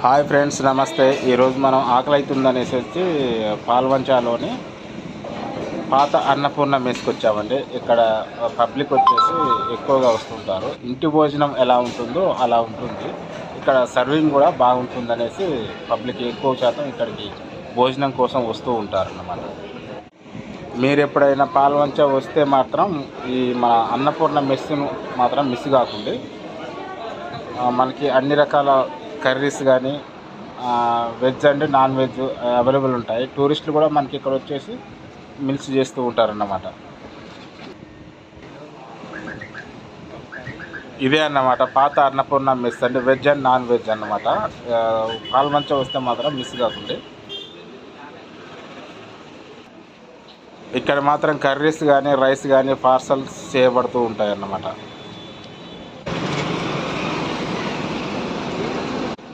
Hi friends, నమస్తే. ఈరోజు మనం ఆకలి అవుతుందనేసి వచ్చి పాల్వంచాలోని పాత అన్నపూర్ణ మెస్కి వచ్చామండి. ఇక్కడ పబ్లిక్ వచ్చేసి ఎక్కువగా వస్తుంటారు. ఇంటి భోజనం ఎలా ఉంటుందో అలా ఉంటుంది. ఇక్కడ సర్వింగ్ కూడా బాగుంటుందనేసి పబ్లిక్ ఎక్కువ శాతం ఇక్కడికి భోజనం కోసం వస్తూ ఉంటారన్నమాట. మీరు ఎప్పుడైనా పాల్వంచ వస్తే మాత్రం ఈ మన అన్నపూర్ణ మెస్సును మాత్రం మిస్ కాకుండా మనకి అన్ని రకాల కర్రీస్ కానీ veg and non veg available ఉంటాయి. టూరిస్టులు కూడా మనకి ఇక్కడ వచ్చేసి మీల్స్ చేస్తూ ఉంటారన్నమాట. ఇదే అన్నమాట పాత అన్నపూర్ణ మెస్ అంటే వెజ్ అండ్ నాన్ వెజ్ అన్నమాట. పాల్మంచ వస్తే మాత్రం మిస్ కాకుండా ఇక్కడ మాత్రం కర్రీస్ కానీ రైస్ కానీ పార్సల్స్ చేయబడుతూ ఉంటాయి అన్నమాట.